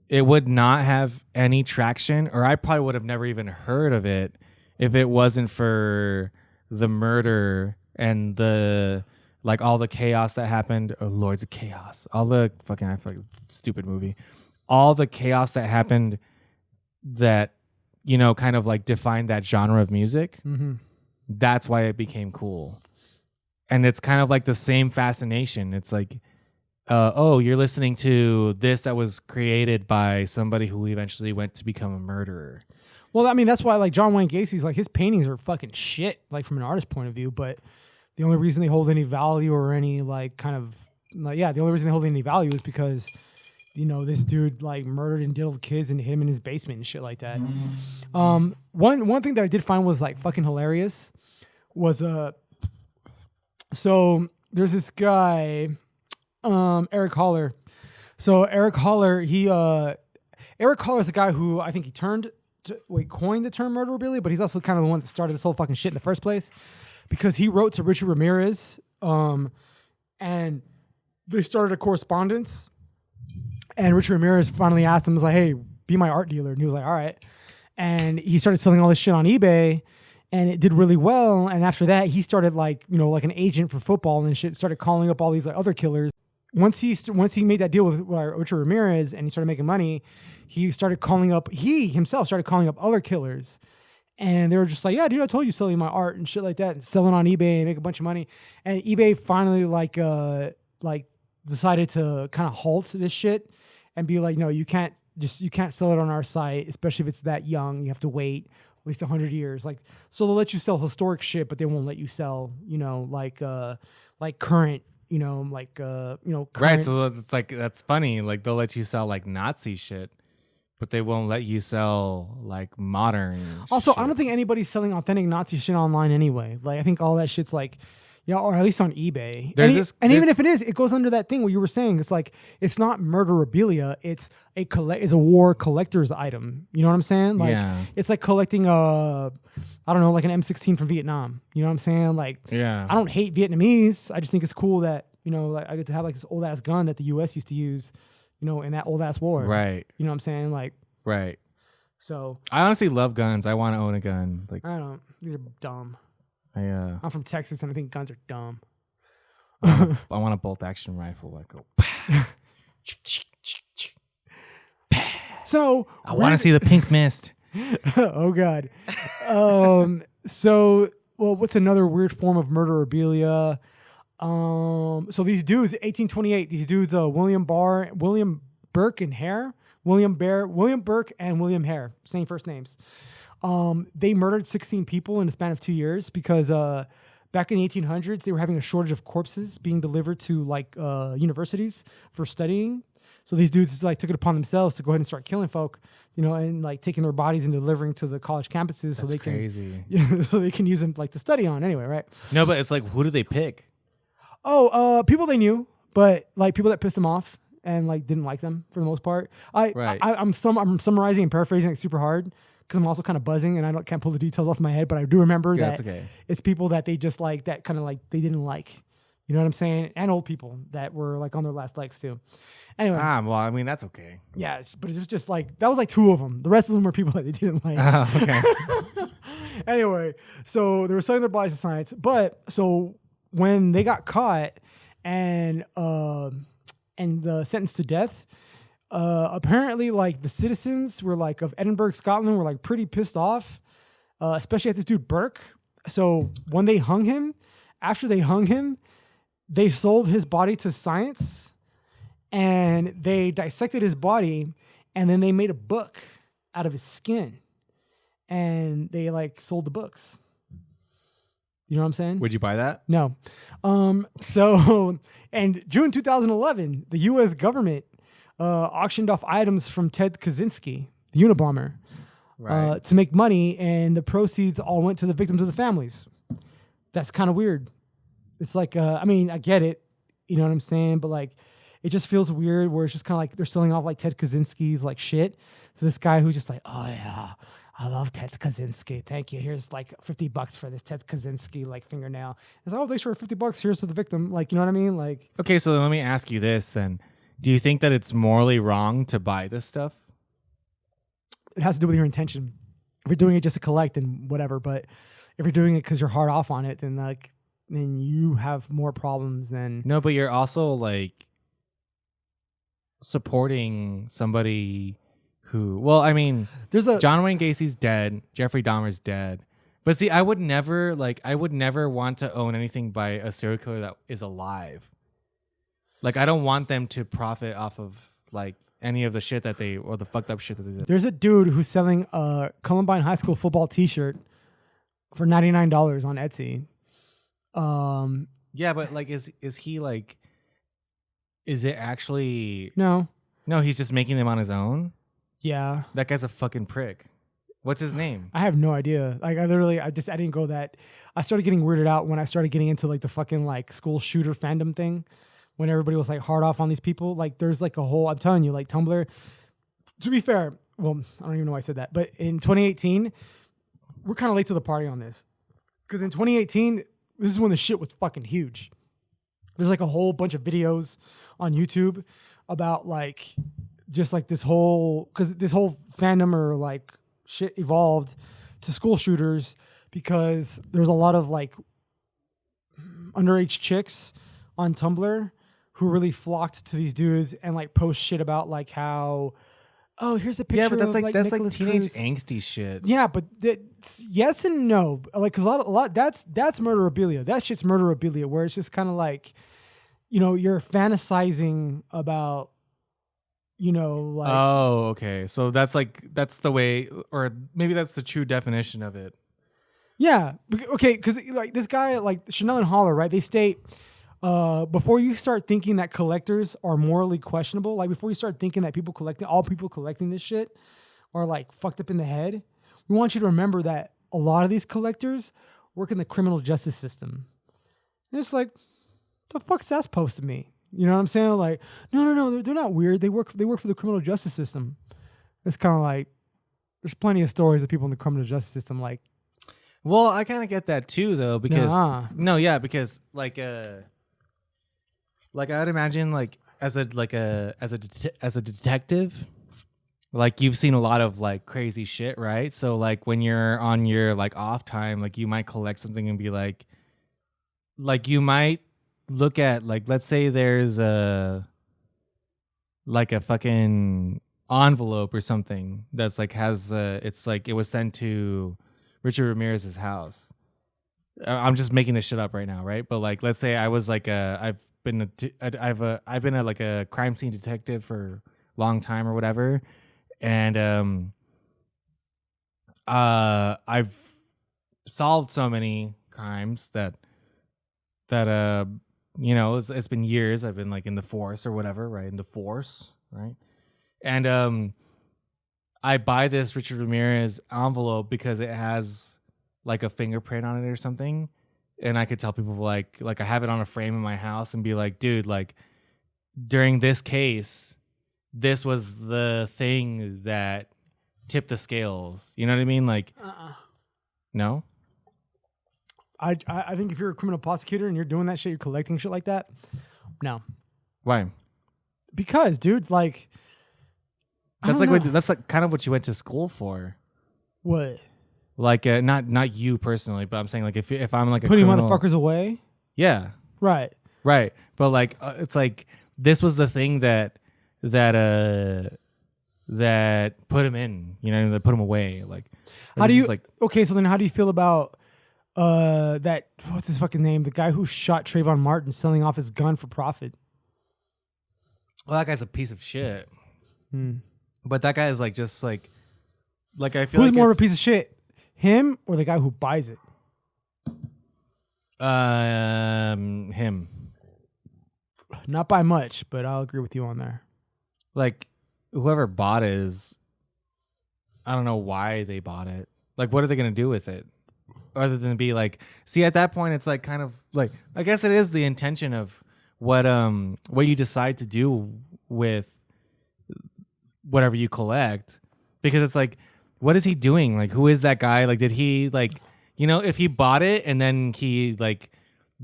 S1: it would not have any traction, or I probably would have never even heard of it if it wasn't for the murder and the all the chaos that happened. Oh, Lords of Chaos, all the fucking stupid movie, all the chaos that happened that kind of defined that genre of music.
S2: Mm-hmm.
S1: That's why it became cool, and it's kind of like the same fascination. It's like, oh, you're listening to this that was created by somebody who eventually went to become a murderer.
S2: Well, I mean, that's why John Wayne Gacy's his paintings are fucking shit, from an artist point of view. But the only reason they hold any value or any the only reason they hold any value is because this dude murdered and diddled kids and hid him in his basement and shit like that. One thing that I did find was fucking hilarious was so there's this guy. Eric Holler. So Eric Holler, Eric Holler is the guy who I think he coined the term murderabilia, but he's also kind of the one that started this whole fucking shit in the first place, because he wrote to Richard Ramirez, and they started a correspondence, and Richard Ramirez finally asked him, was like, hey, be my art dealer. And he was like, all right. And he started selling all this shit on eBay, and it did really well. And after that, he started like an agent for football and shit, started calling up all these other killers. Once he made that deal with Richard Ramirez and he started making money, he himself started calling up other killers. And they were just like, yeah, dude, I told you, selling my art and shit like that, and selling on eBay and make a bunch of money. And eBay finally decided to kind of halt this shit and be like, no, you can't sell it on our site, especially if it's that young. You have to wait at least 100 years. So they'll let you sell historic shit, but they won't let you sell, current. Current.
S1: Right. So it's that's funny. They'll let you sell Nazi shit, but they won't let you sell modern.
S2: Also,
S1: shit.
S2: I don't think anybody's selling authentic Nazi shit online anyway. I think all that shit's or at least on eBay. Even if it is, it goes under that thing what you were saying. It's it's not murderabilia. It's a war collector's item. You know what I'm saying? It's like collecting I don't know, an M16 from Vietnam. You know what I'm saying?
S1: Yeah.
S2: I don't hate Vietnamese. I just think it's cool that I get to have this old ass gun that the U.S. used to use, in that old ass war.
S1: Right.
S2: You know what I'm saying?
S1: Right.
S2: So
S1: I honestly love guns. I want to own a gun.
S2: I don't. These are dumb.
S1: I'm
S2: from Texas and I think guns are dumb.
S1: I want a bolt action rifle.
S2: So
S1: I want to see the pink mist.
S2: Oh God. What's another weird form of murderabilia? So these dudes, 1828, these dudes, William Burke and Hare, William Burke and William Hare, same first names. They murdered 16 people in a span of 2 years because back in the 1800s, they were having a shortage of corpses being delivered to universities for studying. So these dudes took it upon themselves to go ahead and start killing folk, and taking their bodies and delivering to the college campuses.
S1: That's crazy.
S2: So they can use them to study on anyway, right?
S1: No, but it's who do they pick?
S2: Oh, people they knew, but people that pissed them off and didn't like them for the most part. I'm summarizing and paraphrasing super hard because I'm also kind of buzzing and I can't pull the details off my head, but I do remember that it's people that they just that kind of they didn't like. You know what I'm saying? And old people that were on their last legs too. Anyway.
S1: Well, I mean, that's okay.
S2: Yeah, but it was just that was 2 of them. The rest of them were people that they didn't like.
S1: Oh, okay.
S2: Anyway, so they were selling their bodies to science. But so when they got caught and sentenced to death, apparently the citizens were of Edinburgh, Scotland were pretty pissed off, especially at this dude Burke. So when they hung him, after they hung him, they sold his body to science and they dissected his body and then they made a book out of his skin and they sold the books. You know what I'm saying?
S1: Would you buy that?
S2: No. So in June 2011, the U.S. government auctioned off items from Ted Kaczynski, the Unabomber,
S1: right,
S2: to make money, and the proceeds all went to the victims of the families. That's kind of weird. It's I mean, I get it. You know what I'm saying? But it just feels weird where it's just kind of they're selling off Ted Kaczynski's shit to this guy who's just oh yeah, I love Ted Kaczynski. Thank you. Here's like $50 for this Ted Kaczynski like fingernail. It's like, oh, thanks for $50. Here's to the victim. Like, you know what I mean? Like,
S1: okay, so let me ask you this then. Do you think that it's morally wrong to buy this stuff?
S2: it has to do with your intention. If you're doing it just to collect and whatever, but if you're doing it because you're hard off on it, then you have more problems than.
S1: No, but you're also like supporting somebody who, well, I mean, John Wayne Gacy's dead, Jeffrey Dahmer's dead. But see, I would never want to own anything by a serial killer that is alive. Like, I don't want them to profit off of like any of the shit that or the fucked up shit that they did.
S2: There's a dude who's selling a Columbine High School football T-shirt for $99 on Etsy.
S1: Yeah, but like, is he like? Is it actually?
S2: No,
S1: he's just making them on his own.
S2: Yeah,
S1: that guy's a fucking prick. What's his name?
S2: I have no idea. Like, I didn't go that. I started getting weirded out when I started getting into like the fucking like school shooter fandom thing. When everybody was like hard off on these people, like there's like a whole, I'm telling you, like Tumblr. To be fair, well, I don't even know why I said that, but in 2018, we're kind of late to the party on this. Because in 2018, this is when the shit was fucking huge. There's like a whole bunch of videos on YouTube about like, just like this whole fandom or like shit evolved to school shooters because there's a lot of like underage chicks on Tumblr who really flocked to these dudes and like post shit about like how, oh, here's a picture.
S1: Yeah, but that's
S2: of,
S1: like teenage
S2: Cruz.
S1: angsty shit.
S2: Yeah, but yes and no. Like, cause a lot that's murderabilia. That shit's murderabilia, where it's just kind of like, you know, you're fantasizing about, you know, like.
S1: Oh, okay. So that's the way, or maybe that's the true definition of it.
S2: Yeah. Okay. Because like this guy, like Chanel and Holler, right? They state. Before you start thinking that collectors are morally questionable, like before you start thinking that all people collecting this shit are like fucked up in the head, we want you to remember that a lot of these collectors work in the criminal justice system. And it's like, the fuck's that supposed to mean? You know what I'm saying? Like, no, they're not weird. They work for the criminal justice system. It's kind of like, there's plenty of stories of people in the criminal justice system like.
S1: Well, I kind of get that too, though, because because like I would imagine, like as a detective, like you've seen a lot of like crazy shit, right? So like when you're on your like off time, like you might collect something and be like you might look at like, let's say there's a fucking envelope or something that's like it's like it was sent to Richard Ramirez's house. I'm just making this shit up right now, right? But like, let's say I was like I've been like a crime scene detective for a long time or whatever, and I've solved so many crimes that you know, it's been years. I've been like in the force or whatever, right? In the force, right? And I buy this Richard Ramirez envelope because it has like a fingerprint on it or something. And I could tell people like I have it on a frame in my house and be like, dude, like during this case, this was the thing that tipped the scales. You know what I mean? Like, no.
S2: I think if you're a criminal prosecutor and you're doing that shit, you're collecting shit like that. No.
S1: Why?
S2: Because, dude, like.
S1: That's like kind of what you went to school for.
S2: What?
S1: Like not you personally, but I'm saying like if I'm like
S2: putting motherfuckers away.
S1: Yeah.
S2: Right.
S1: But like it's like this was the thing that put him in, you know, that put him away. Like,
S2: how do you okay? So then, how do you feel about that? What's his fucking name? The guy who shot Trayvon Martin selling off his gun for profit.
S1: Well, that guy's a piece of shit. But that guy is like just like I feel
S2: who's
S1: like
S2: more of a piece of shit, him or the guy who buys it?
S1: Him.
S2: Not by much, but I'll agree with you on there.
S1: Like whoever bought it is, I don't know why they bought it. Like, what are they gonna do with it, other than be like? See, at that point, it's like kind of like, I guess it is the intention of what you decide to do with whatever you collect, because it's like what is he doing? Like, who is that guy? Like, did he like, if he bought it and then he like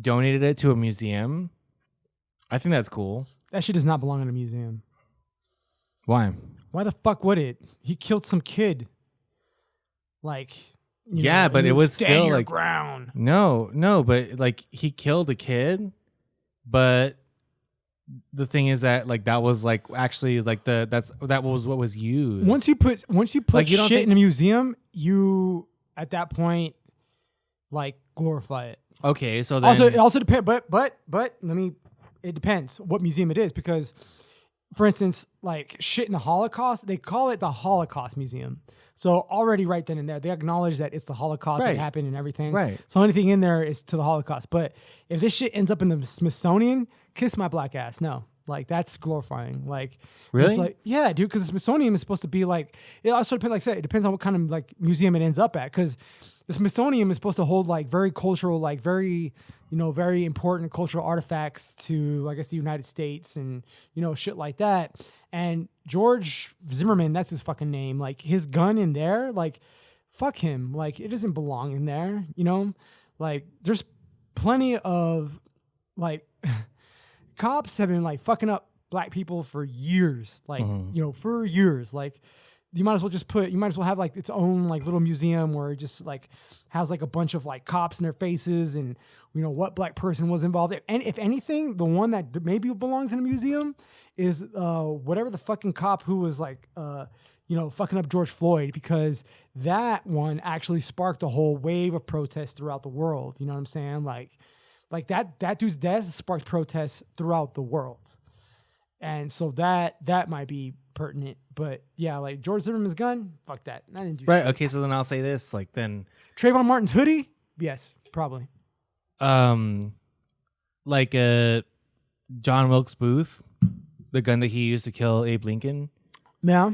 S1: donated it to a museum, I think that's cool.
S2: That shit does not belong in a museum.
S1: Why?
S2: Why the fuck would it? He killed some kid. Like,
S1: but it was still
S2: your
S1: like
S2: ground.
S1: No, but like he killed a kid, but the thing is that like that was like actually like that was what was used.
S2: Once you put
S1: like,
S2: shit in a museum, you at that point like glorify it.
S1: Okay, so then
S2: it also depends. But it depends what museum it is, because, for instance, like shit in the Holocaust, they call it the Holocaust Museum. So already right then and there, they acknowledge that it's the Holocaust that happened and everything.
S1: Right.
S2: So anything in there is to the Holocaust. But if this shit ends up in the Smithsonian, kiss my black ass. No. Like, that's glorifying. Like,
S1: really?
S2: It's like, yeah, dude, because the Smithsonian is supposed to be like, it also depends, like I said, it depends on what kind of like museum it ends up at. Because the Smithsonian is supposed to hold like very cultural, like very, very important cultural artifacts to, I guess, the United States and, shit like that. And George Zimmerman, that's his fucking name. Like, his gun in there, like, fuck him. Like, it doesn't belong in there, Like, there's plenty of, like, cops have been, like, fucking up black people for years. Like, for years. Like, you might as well have, like, its own, like, little museum where it just, like, has, like, a bunch of, like, cops in their faces and, what black person was involved. And if anything, the one that maybe belongs in a museum is whatever the fucking cop who was like, fucking up George Floyd, because that one actually sparked a whole wave of protests throughout the world. You know what I'm saying? Like that dude's death sparked protests throughout the world. And so that might be pertinent. But yeah, like George Zimmerman's gun, fuck that. I didn't do
S1: right.
S2: shit.
S1: Okay, so then I'll say this, like then
S2: Trayvon Martin's hoodie? Yes, probably.
S1: Like John Wilkes Booth, the gun that he used to kill Abe Lincoln.
S2: Yeah.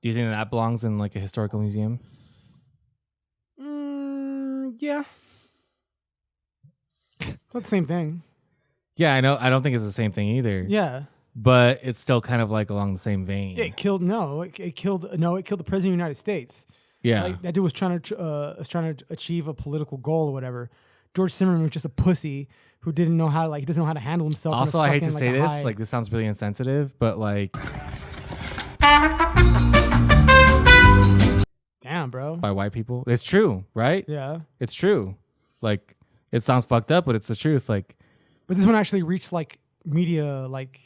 S1: Do you think that belongs in like a historical museum?
S2: Yeah. It's not the same thing.
S1: Yeah, I know. I don't think it's the same thing either.
S2: Yeah.
S1: But it's still kind of like along the same vein.
S2: It killed the president of the United States.
S1: Yeah.
S2: Like, that dude was trying to achieve a political goal or whatever. George Zimmerman was just a pussy who he doesn't know how to handle himself.
S1: Also, I hate to say this, like this sounds really insensitive, but like,
S2: damn, bro.
S1: by white people, it's true, right?
S2: Yeah,
S1: it's true. Like, it sounds fucked up, but it's the truth. Like,
S2: but this one actually reached like media, like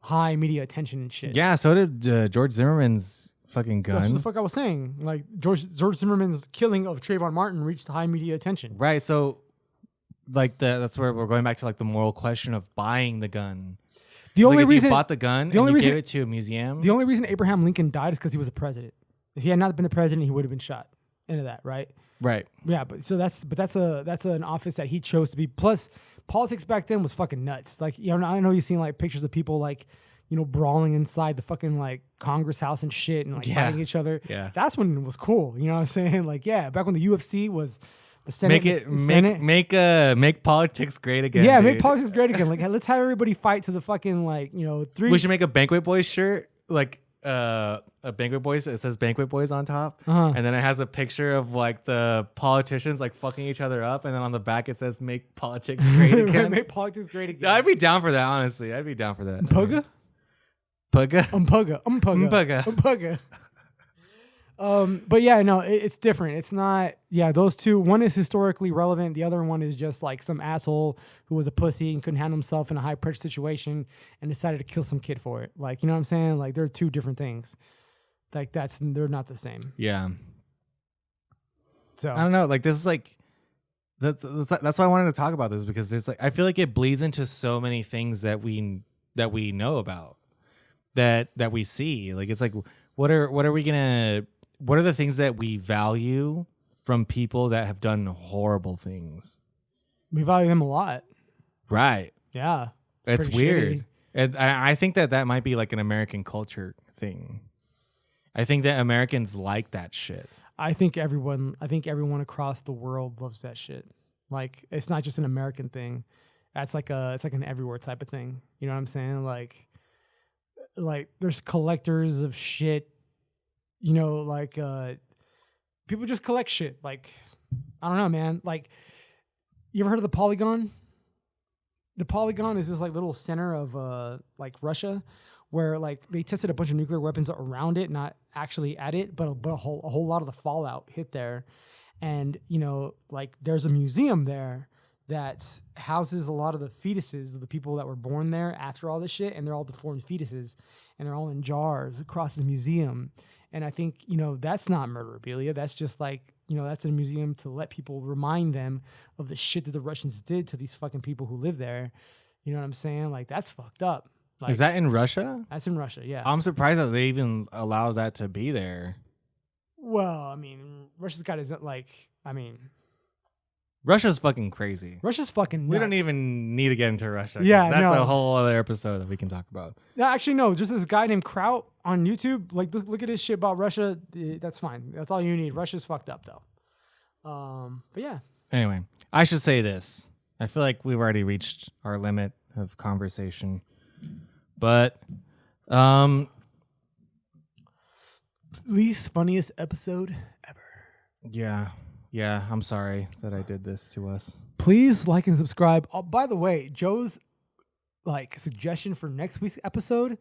S2: high media attention and shit.
S1: Yeah, so did George Zimmerman's fucking gun.
S2: That's what the fuck I was saying. Like George Zimmerman's killing of Trayvon Martin reached high media attention.
S1: Right. So, like that's where we're going back to like the moral question of buying the gun.
S2: The only
S1: if
S2: reason
S1: you bought the gun, gave it to a museum.
S2: The only reason Abraham Lincoln died is because he was a president. If he had not been the president, he would have been shot. Into that, right?
S1: Right.
S2: Yeah, that's an office that he chose to be. Plus, politics back then was fucking nuts. Like, I know you've seen like pictures of people like, brawling inside the fucking like Congress house and shit and like fighting each other.
S1: Yeah.
S2: That's when it was cool. You know what I'm saying? Like, yeah, back when the UFC was the Senate.
S1: Make politics great again.
S2: Yeah,
S1: dude.
S2: make politics great again. Like, let's have everybody fight to the fucking like, three.
S1: We should make a Banquet Boys shirt, like a Banquet Boys. It says Banquet Boys on top, and then it has a picture of like the politicians like fucking each other up, and then on the back it says "Make politics great again."
S2: Make politics great again.
S1: I'd be down for that. Honestly, I'd be down for that.
S2: Pugga. But yeah, no, it's different. It's not. Yeah, those two. One is historically relevant. The other one is just like some asshole who was a pussy and couldn't handle himself in a high pressure situation and decided to kill some kid for it. Like, you know what I'm saying? Like, they're two different things. Like, they're not the same.
S1: Yeah.
S2: So
S1: I don't know. Like, this is like that's why I wanted to talk about this, because there's like I feel like it bleeds into so many things that we know about. That we see. Like, it's like what are the things that we value from people that have done horrible things?
S2: We value them a lot.
S1: Right.
S2: Yeah.
S1: It's weird. And I think that might be like an American culture thing. I think that Americans like that shit.
S2: I think everyone across the world loves that shit. Like, it's not just an American thing. It's like an everywhere type of thing. You know what I'm saying? Like there's collectors of shit you know, like people just collect shit. Like, I don't know, man. Like, you ever heard of the Polygon? The Polygon is this like little center of like Russia, where like they tested a bunch of nuclear weapons around it, not actually at it, but a whole lot of the fallout hit there. And, you know, like there's a museum there that houses a lot of the fetuses of the people that were born there after all this shit, and they're all deformed fetuses, and they're all in jars across this museum. And I think, you know, that's not murderabilia. That's just like, you know, that's a museum to let people remind them of the shit that the Russians did to these fucking people who live there. You know what I'm saying? Like, that's fucked up. Like,
S1: is that in Russia?
S2: That's in Russia, yeah.
S1: I'm surprised that they even allow that to be there.
S2: Well, I mean, Russia's got his, like, I mean...
S1: Russia's fucking crazy.
S2: Russia's fucking nuts.
S1: We don't even need to get into Russia.
S2: Yeah,
S1: that's a whole other episode that we can talk about.
S2: No, actually, no. Just this guy named Kraut on YouTube. Like, look at his shit about Russia. That's fine. That's all you need. Russia's fucked up, though. But yeah.
S1: Anyway, I should say this. I feel like we've already reached our limit of conversation. But,
S2: least funniest episode ever.
S1: Yeah, I'm sorry that I did this to us.
S2: Please like and subscribe. Oh, by the way, Joe's like suggestion for next week's episode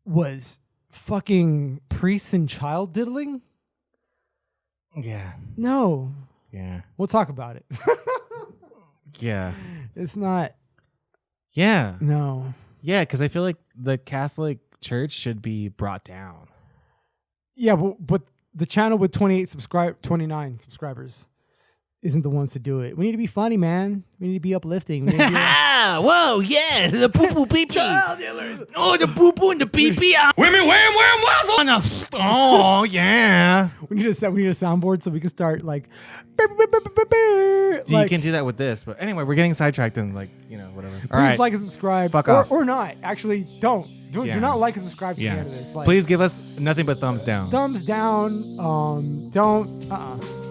S2: was fucking priests and child diddling.
S1: Yeah.
S2: No.
S1: Yeah.
S2: We'll talk about it.
S1: Yeah.
S2: It's not.
S1: Yeah.
S2: No.
S1: Yeah, because I feel like the Catholic Church should be brought down.
S2: Yeah, but the channel with 29 subscribers isn't the ones to do it. We need to be funny, man. We need to be uplifting. We need to be
S1: whoa, yeah, the poo-poo pee-pee. Oh, the poo-poo and the pee-pee. Women wearing wazzle. Oh, yeah.
S2: We need a soundboard so we can start like.
S1: You can do that with this, but anyway, we're getting sidetracked and like, you know, whatever.
S2: Please
S1: all right.
S2: like and subscribe.
S1: Fuck off.
S2: Or not. Actually, don't. Do not like and subscribe to the end of this. Like,
S1: please give us nothing but thumbs down.
S2: Thumbs down. Don't.